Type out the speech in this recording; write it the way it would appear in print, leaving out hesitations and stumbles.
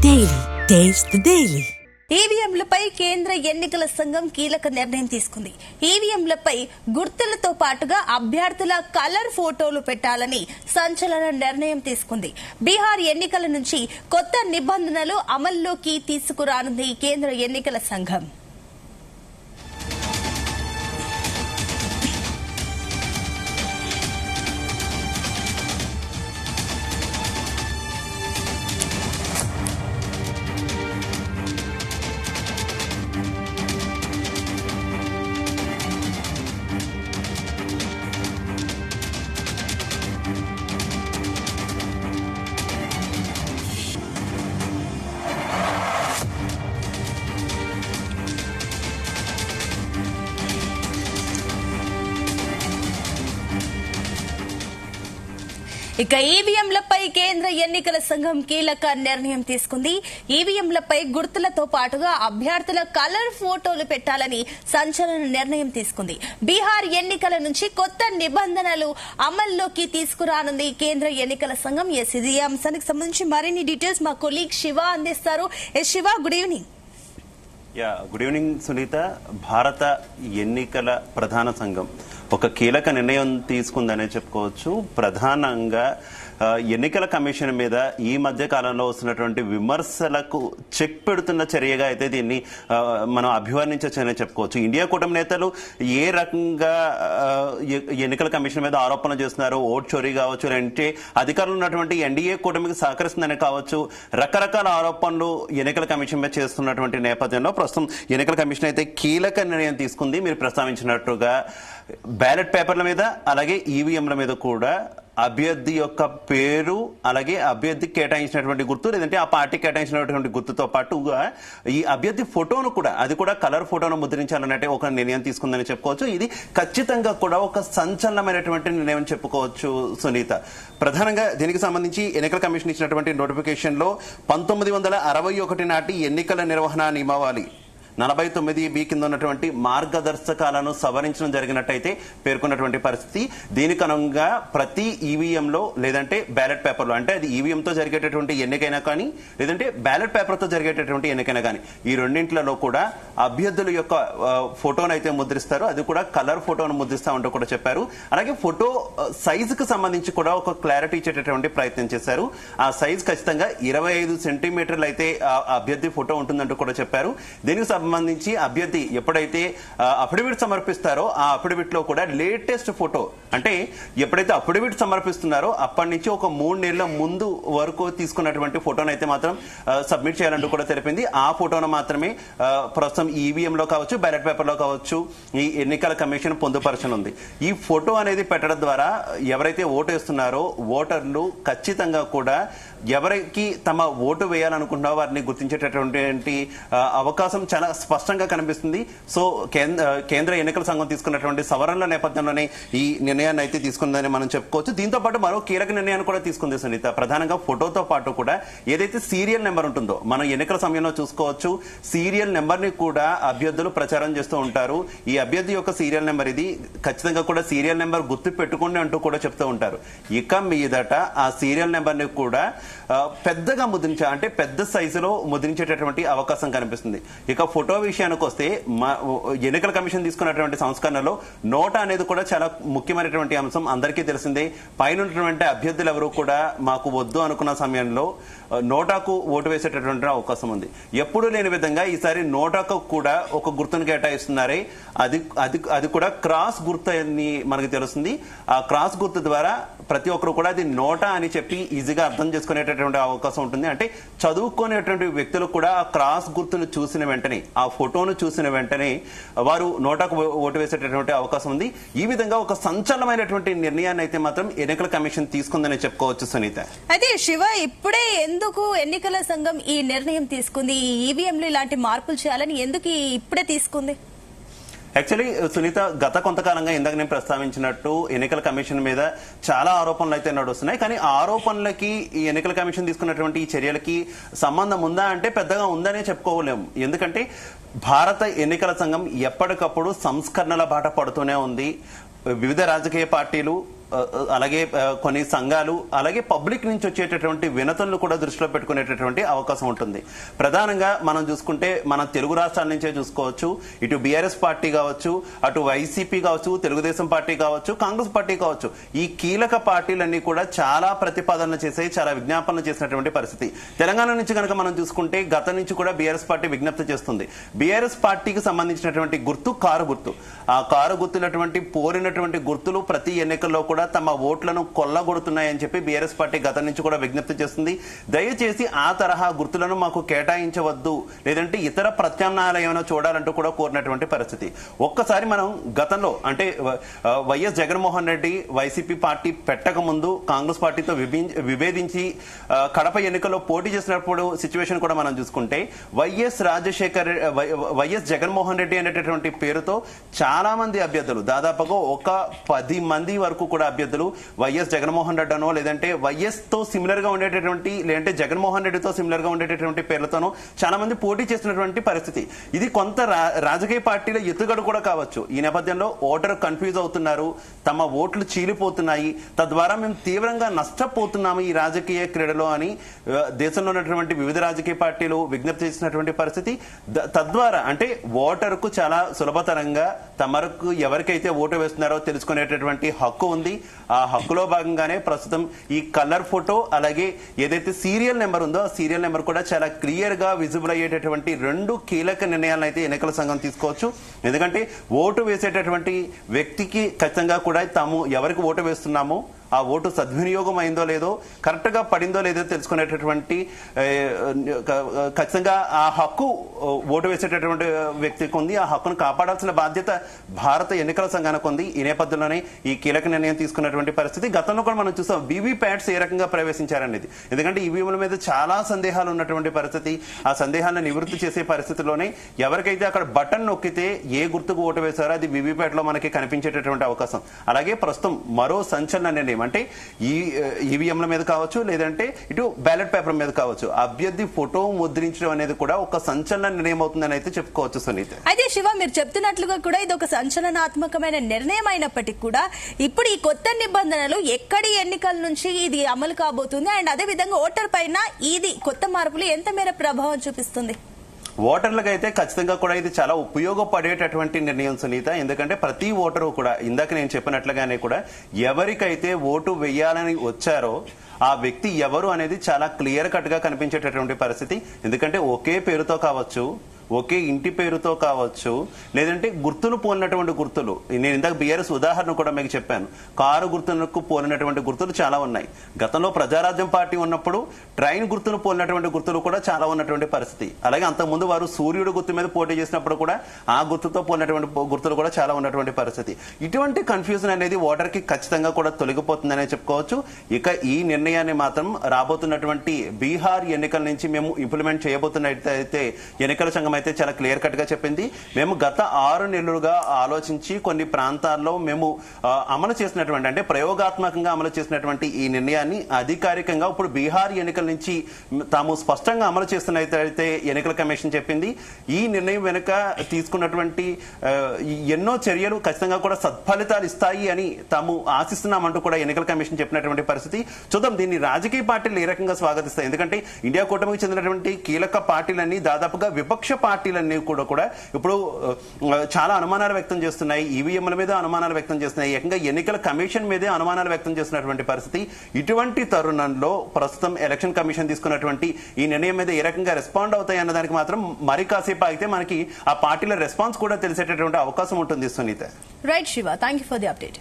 Daily. Taste the Daily. ఈవీఎంలపై కేంద్ర ఎన్నికల సంఘం కీలక నిర్ణయం తీసుకుంది. ఈవీఎంలపై గుర్తులతో పాటుగా అభ్యర్థుల కలర్ ఫోటోలు పెట్టాలని సంచలన నిర్ణయం తీసుకుంది. బీహార్ ఎన్నికల నుంచి కొత్త నిబంధనలు అమల్లోకి తీసుకురానుంది కేంద్ర ఎన్నికల సంఘం. ఇక ఈవీఎంలపై కేంద్ర ఎన్నికల సంఘం కీలక నిర్ణయం తీసుకుంది. ఈవీఎంలపై గుర్తులతో పాటుగా అభ్యర్థుల కలర్ ఫోటోలు పెట్టాలని సంచలన నిర్ణయం తీసుకుంది. బీహార్ ఎన్నికల నుంచి కొత్త నిబంధనలు అమల్లోకి తీసుకురానుంది కేంద్ర ఎన్నికల సంఘం. ఈ అంశానికి సంబంధించి మరిన్ని డీటెయిల్స్ మా కొలీగ్ శివ అందిస్తారు. Shiva, good evening. Good evening Sunitha. భారత ఎన్నికల ప్రధాన సంఘం ఒక కీలక నిర్ణయం తీసుకుందనే చెప్పుకోవచ్చు. ప్రధానంగా ఎన్నికల కమిషన్ మీద ఈ మధ్య కాలంలో వస్తున్నటువంటి విమర్శలకు చెక్ పెడుతున్న చర్యగా అయితే దీన్ని మనం అభివర్ణించవచ్చనే చెప్పుకోవచ్చు. ఇండియా కూటమి నేతలు ఏ రకంగా ఎన్నికల కమిషన్ మీద ఆరోపణలు చేస్తున్నారు, ఓట్ చోరీ కావచ్చు, అంటే అధికారంలో ఉన్నటువంటి ఎన్డీఏ కూటమికి సహకరిస్తుందని కావచ్చు, రకరకాల ఆరోపణలు ఎన్నికల కమిషన్ మీద చేస్తున్నటువంటి నేపథ్యంలో ప్రస్తుతం ఎన్నికల కమిషన్ అయితే కీలక నిర్ణయం తీసుకుంది. మీరు ప్రస్తావించినట్టుగా బ్యాలెట్ పేపర్ల మీద అలాగే ఈవీఎంల మీద కూడా అభ్యర్థి యొక్క పేరు అలాగే అభ్యర్థికి కేటాయించినటువంటి గుర్తు లేదంటే ఆ పార్టీకి కేటాయించినటువంటి గుర్తుతో పాటుగా ఈ అభ్యర్థి ఫోటోను కూడా అది కూడా కలర్ ఫోటోను ముద్రించాలన్నట్టే ఒక నిర్ణయం తీసుకుందని చెప్పుకోవచ్చు. ఇది ఖచ్చితంగా కూడా ఒక సంచలనమైనటువంటి నిర్ణయం చెప్పుకోవచ్చు సునీత. ప్రధానంగా దీనికి సంబంధించి ఎన్నికల కమిషన్ ఇచ్చినటువంటి నోటిఫికేషన్ లో 1961 నాటి ఎన్నికల నిర్వహణ నియమావళి 49B కింద ఉన్నటువంటి మార్గదర్శకాలను సవరించడం జరిగినట్టయితే పేర్కొన్నటువంటి పరిస్థితి. దీనికి అనుగుణంగా ప్రతి ఈవీఎంలో లేదంటే బ్యాలెట్ పేపర్లో, అంటే అది ఈవీఎంతో జరిగేటటువంటి ఎన్నికైనా కానీ లేదంటే బ్యాలెట్ పేపర్తో జరిగేటటువంటి ఎన్నికైనా కానీ ఈ రెండింటిలో కూడా అభ్యర్థుల యొక్క ఫోటోను అయితే ముద్రిస్తారు. అది కూడా కలర్ ఫోటోను ముద్రిస్తామంటూ కూడా చెప్పారు. అలాగే ఫోటో సైజుకు సంబంధించి కూడా ఒక క్లారిటీ ఇచ్చేటటువంటి ప్రయత్నం చేశారు. ఆ సైజ్ ఖచ్చితంగా 25 సెంటీమీటర్లు అయితే అభ్యర్థి ఫోటో ఉంటుందంటూ కూడా చెప్పారు. దీనికి సంబంధించి అభ్యర్థి ఎప్పుడైతే అఫిడవిట్ సమర్పిస్తారో ఆ అఫిడవిట్ లో కూడా లేటెస్ట్ ఫోటో, అంటే ఎప్పుడైతే అఫిడవిట్ సమర్పిస్తున్నారో అప్పటి నుంచి ఒక 3 నెలల ముందు వరకు తీసుకున్నటువంటి ఫోటోను అయితే మాత్రం సబ్మిట్ చేయాలంటూ కూడా తెలిపింది. ఆ ఫోటోను మాత్రమే ప్రస్తుతం ఈవీఎం లో కావచ్చు బ్యాలెట్ పేపర్ లో కావచ్చు ఈ ఎన్నికల కమిషన్ పొందుపరచనుంది. ఈ ఫోటో అనేది పెట్టడం ద్వారా ఎవరైతే ఓటు వేస్తున్నారో ఓటర్లు ఖచ్చితంగా కూడా ఎవరికి తమ ఓటు వేయాలనుకుంటున్నారో వారిని గుర్తించేటటువంటి అవకాశం చాలా స్పష్టంగా కనిపిస్తుంది. సో కేంద్ర ఎన్నికల సంఘం తీసుకున్నటువంటి సవరణల నేపథ్యంలోనే ఈ నిర్ణయాన్ని అయితే తీసుకుందని మనం చెప్పుకోవచ్చు. దీంతో పాటు మరో కీలక నిర్ణయాన్ని కూడా తీసుకుంది సునీత. ప్రధానంగా ఫోటోతో పాటు కూడా ఏదైతే సీరియల్ నెంబర్ ఉంటుందో మనం ఎన్నికల సమయంలో చూసుకోవచ్చు, సీరియల్ నెంబర్ ని కూడా అభ్యర్థులు ప్రచారం చేస్తూ ఉంటారు. ఈ అభ్యర్థి యొక్క సీరియల్ నెంబర్ ఇది, ఖచ్చితంగా కూడా సీరియల్ నెంబర్ గుర్తు పెట్టుకోండి అంటూ కూడా చెప్తూ ఉంటారు. ఇక మీదట ఆ సీరియల్ నెంబర్ ని కూడా పెద్దగా అంటే పెద్ద సైజులో ముద్రించేటటువంటి అవకాశం కనిపిస్తుంది. ఇక ఫోటో విషయానికి వస్తే ఎన్నికల కమిషన్ తీసుకున్నటువంటి సంస్కరణలో నోటా అనేది కూడా చాలా ముఖ్యమైనటువంటి అంశం. అందరికీ తెలిసిందే. పైన ఉన్నటువంటి అభ్యర్థులు ఎవరు కూడా మాకు వద్దు అనుకున్న సమయంలో నోటాకు ఓటు వేసేటటువంటి అవకాశం ఉంది. ఎప్పుడూ లేని విధంగా ఈసారి నోటాకు కూడా ఒక గుర్తును కేటాయిస్తున్నారే. అది కూడా క్రాస్ గుర్తు అని మనకు తెలుస్తుంది. ఆ క్రాస్ గుర్తు ద్వారా ప్రతి ఒక్కరు కూడా అది నోటా అని చెప్పి ఈజీగా అర్థం చేసుకునేటటువంటి అవకాశం ఉంటుంది. అంటే చదువుకునేటువంటి వ్యక్తులు కూడా ఆ క్రాస్ గుర్తును చూసిన వెంటనే, ఆ ఫోటోను చూసిన వెంటనే వారు నోటాకు ఓటు వేసేటటువంటి అవకాశం ఉంది. ఈ విధంగా ఒక సంచలనమైనటువంటి నిర్ణయాన్ని అయితే మాత్రం ఎన్నికల కమిషన్ తీసుకుందని చెప్పుకోవచ్చు సునీత. అయితే శివ, ఇప్పుడే ఎందుకు ఎన్నికల సంఘం ఈ నిర్ణయం తీసుకుంది? ఈ ఈవీఎంలు ఇలాంటి మార్పులు చేయాలని ఎందుకు ఇప్పుడే తీసుకుంది? యాక్చువల్లీ సునీత, గత కొంతకాలంగా ఇందాక నేను ప్రస్తావించినట్టు ఎన్నికల కమిషన్ మీద చాలా ఆరోపణలు అయితే నడుస్తున్నాయి. కానీ ఆరోపణలకి ఈ ఎన్నికల కమిషన్ తీసుకున్నటువంటి ఈ చర్యలకి సంబంధం ఉందా అంటే పెద్దగా ఉందనే చెప్పుకోలేము. ఎందుకంటే భారత ఎన్నికల సంఘం ఎప్పటికప్పుడు సంస్కరణల బాట పడుతూనే ఉంది. వివిధ రాజకీయ పార్టీలు అలాగే కొన్ని సంఘాలు, అలాగే పబ్లిక్ నుంచి వచ్చేటటువంటి వినతులను కూడా దృష్టిలో పెట్టుకునేటటువంటి అవకాశం ఉంటుంది. ప్రధానంగా మనం చూసుకుంటే మన తెలుగు రాష్ట్రాల నుంచే చూసుకోవచ్చు, ఇటు బీఆర్ఎస్ పార్టీ కావచ్చు, అటు వైసీపీ కావచ్చు, తెలుగుదేశం పార్టీ కావచ్చు, కాంగ్రెస్ పార్టీ కావచ్చు, ఈ కీలక పార్టీలన్నీ కూడా చాలా ప్రతిపాదనలు చేసాయి, చాలా విజ్ఞాపనలు చేసినటువంటి పరిస్థితి. తెలంగాణ నుంచి కనుక మనం చూసుకుంటే గత నుంచి కూడా బీఆర్ఎస్ పార్టీ విజ్ఞప్తి చేస్తుంది. బీఆర్ఎస్ పార్టీకి సంబంధించినటువంటి గుర్తు కారు గుర్తు. ఆ కారు గుర్తున్నటువంటి పోలినటువంటి గుర్తులు ప్రతి ఎన్నికల్లో కూడా తమ ఓట్లను కొల్లగొడుతున్నాయని చెప్పి బీఆర్ఎస్ పార్టీ గత నుంచి కూడా విజ్ఞప్తి చేస్తుంది. దయచేసి ఆ తరహా గుర్తులను మాకు కేటాయించవద్దు, లేదంటే ఇతర ప్రత్యామ్నాయాలు ఏమైనా చూడాలంటూ కూడా కోరినటువంటి పరిస్థితి. ఒక్కసారి మనం గతంలో అంటే YS Jaganmohan Reddy YCP party పెట్టక ముందు కాంగ్రెస్ పార్టీతో విభేదించి కడప ఎన్నికల్లో పోటీ చేసినప్పుడు సిచ్యువేషన్ కూడా మనం చూసుకుంటే వైఎస్ జగన్మోహన్ రెడ్డి అనేటటువంటి పేరుతో చాలా మంది అభ్యర్థులు, దాదాపుగా ఒక 10 మంది వరకు కూడా అభ్యర్థులు వైఎస్ జగన్మోహన్ రెడ్డి అనో, లేదంటే వైఎస్ తో సిమిలర్ గా ఉండేటటువంటి, లేదంటే జగన్మోహన్ రెడ్డితో సిమిలర్ గా ఉండేటటువంటి పేర్లతోనూ చాలా మంది పోటీ చేసినటువంటి పరిస్థితి. ఇది కొంత రాజకీయ పార్టీల ఎత్తుగడ కూడా కావచ్చు. ఈ నేపథ్యంలో ఓటర్ కన్ఫ్యూజ్ అవుతున్నారు, తమ ఓట్లు చీలిపోతున్నాయి, తద్వారా మేము తీవ్రంగా నష్టపోతున్నాము ఈ రాజకీయ క్రీడలో అని దేశంలో ఉన్నటువంటి వివిధ రాజకీయ పార్టీలు విజ్ఞప్తి చేసినటువంటి పరిస్థితి. తద్వారా అంటే ఓటర్కు చాలా సులభతరంగా తమకు ఎవరికైతే ఓటు వేస్తున్నారో తెలుసుకునేటటువంటి హక్కు ఉంది. ఆ హక్కులో భాగంగానే ప్రస్తుతం ఈ కలర్ ఫోటో, అలాగే ఏదైతే సీరియల్ నెంబర్ ఉందో ఆ సీరియల్ నెంబర్ కూడా చాలా క్లియర్ గా విజిబుల్ అయ్యేటటువంటి 2 కీలక నిర్ణయాలను అయితే ఎన్నికల సంఘం తీసుకోవచ్చు. ఎందుకంటే ఓటు వేసేటటువంటి వ్యక్తికి ఖచ్చితంగా కూడా తాము ఎవరికి ఓటు వేస్తున్నామో ఆ ఓటు సద్వినియోగం అయిందో లేదో, కరెక్ట్ గా పడిందో లేదో తెలుసుకునేటటువంటి ఖచ్చితంగా ఆ హక్కు ఓటు వేసేటటువంటి వ్యక్తికి ఉంది. ఆ హక్కును కాపాడాల్సిన బాధ్యత భారత ఎన్నికల సంఘానికి ఉంది. ఈ నేపథ్యంలోనే ఈ కీలక నిర్ణయం తీసుకున్నటువంటి పరిస్థితి. గతంలో కూడా మనం చూస్తాం వీవీప్యాట్స్ ఏ రకంగా ప్రవేశించారనేది. ఎందుకంటే ఈవీఎంల మీద చాలా సందేహాలు ఉన్నటువంటి పరిస్థితి. ఆ సందేహాలను నివృత్తి చేసే పరిస్థితిలోనే ఎవరికైతే అక్కడ బటన్ నొక్కితే ఏ గుర్తుకు ఓటు వేశారో అది వీవీప్యాట్ లో మనకి కనిపించేటటువంటి అవకాశం. అలాగే ప్రస్తుతం మరో సంచలన నిర్ణయం అంటే ఈ ఈవీఎంల మీద కావచ్చు, లేదంటే ఇటు బ్యాలెట్ పేపర్ మీద కావచ్చు, అభ్యర్థి ఫోటో ముద్రించడం అనేది కూడా ఒక సంచలన నిర్ణయం అవుతుందని అయితే చెప్పుకోవచ్చు సునీత. అయితే శివ, మీరు చెప్తున్నట్లుగా కూడా ఇది ఒక సంచలనాత్మకమైన నిర్ణయం అయినప్పటికీ కూడా ఇప్పుడు ఈ కొత్త నిబంధనలు ఎక్కడి ఎన్నికల నుంచి ఇది అమలు కాబోతుంది, అండ్ అదే విధంగా ఓటర్ పైన ఇది కొత్త మార్పులు ఎంత మేర ప్రభావం చూపిస్తుంది? ఓటర్లకు అయితే ఖచ్చితంగా కూడా ఇది చాలా ఉపయోగపడేటటువంటి నిర్ణయం సునీత. ఎందుకంటే ప్రతి ఓటరు కూడా ఇందాక నేను చెప్పినట్లుగానే కూడా ఎవరికైతే ఓటు వేయాలని వచ్చారో ఆ వ్యక్తి ఎవరు అనేది చాలా క్లియర్ కట్ గా కనిపించేటటువంటి పరిస్థితి. ఎందుకంటే ఒకే పేరుతో కావచ్చు, ఒకే ఇంటి పేరుతో కావచ్చు, లేదంటే గుర్తులు పోలినటువంటి గుర్తులు. నేను ఇందాక బీఆర్ఎస్ ఉదాహరణ కూడా మీకు చెప్పాను. కారు గుర్తులకు పోలినటువంటి గుర్తులు చాలా ఉన్నాయి. గతంలో ప్రజారాజ్యం పార్టీ ఉన్నప్పుడు ట్రైన్ గుర్తులు పోలినటువంటి గుర్తులు కూడా చాలా ఉన్నటువంటి పరిస్థితి. అలాగే అంతకుముందు వారు సూర్యుడు గుర్తు మీద పోటీ చేసినప్పుడు కూడా ఆ గుర్తుతో పోలినటువంటి గుర్తులు కూడా చాలా ఉన్నటువంటి పరిస్థితి. ఇటువంటి కన్ఫ్యూజన్ అనేది ఓటర్ కి ఖచ్చితంగా కూడా తొలగిపోతుందనే చెప్పుకోవచ్చు. ఇక ఈ నిర్ణయాన్ని మాత్రం రాబోతున్నటువంటి బీహార్ ఎన్నికల నుంచి మేము ఇంప్లిమెంట్ చేయబోతున్నట్టయితే ఎన్నికల సంఘం అయితే చాలా క్లియర్ కట్ గా చెప్పింది. మేము గత 6 నెలలుగా ఆలోచించి కొన్ని ప్రాంతాల్లో మేము అమలు చేసినటువంటి, అంటే ప్రయోగాత్మకంగా అమలు చేసినటువంటి ఈ నిర్ణయాన్ని అధికారికంగా ఇప్పుడు బీహార్ ఎన్నికల నుంచి తాము స్పష్టంగా అమలు చేస్తున్నట్టయితే ఎన్నికల కమిషన్ చెప్పింది. ఈ నిర్ణయం వెనుక తీసుకున్నటువంటి ఎన్నో చర్యలు ఖచ్చితంగా కూడా సత్ఫలితాలు ఇస్తాయి అని తాము ఆశిస్తున్నామంటూ కూడా ఎన్నికల కమిషన్ చెప్పినటువంటి పరిస్థితి. చూద్దాం దీన్ని రాజకీయ పార్టీలు ఏ రకంగా స్వాగతిస్తాయి. ఎందుకంటే ఇండియా కూటమికి చెందినటువంటి కీలక పార్టీలన్నీ, దాదాపుగా విపక్ష పార్టీలన్నీ కూడా ఇప్పుడు చాలా అనుమానాలు వ్యక్తం చేస్తున్నాయి. ఈవీఎంల మీద అనుమానాలు వ్యక్తం చేస్తున్నాయి. ఏకంగా ఎన్నికల కమిషన్ మీదే అనుమానాలు వ్యక్తం చేస్తున్నటువంటి పరిస్థితి. ఇటువంటి తరుణంలో ప్రస్తుతం ఎలక్షన్ కమిషన్ తీసుకున్నటువంటి ఈ నిర్ణయం మీద ఏ రకంగా రెస్పాండ్ అవుతాయి అన్న దానికి మాత్రం మరి కాసేపు ఆగితే మనకి ఆ పార్టీల రెస్పాన్స్ కూడా తెలిసేటటువంటి అవకాశం ఉంటుంది Sunitha. Right Shiva, thank you for the update.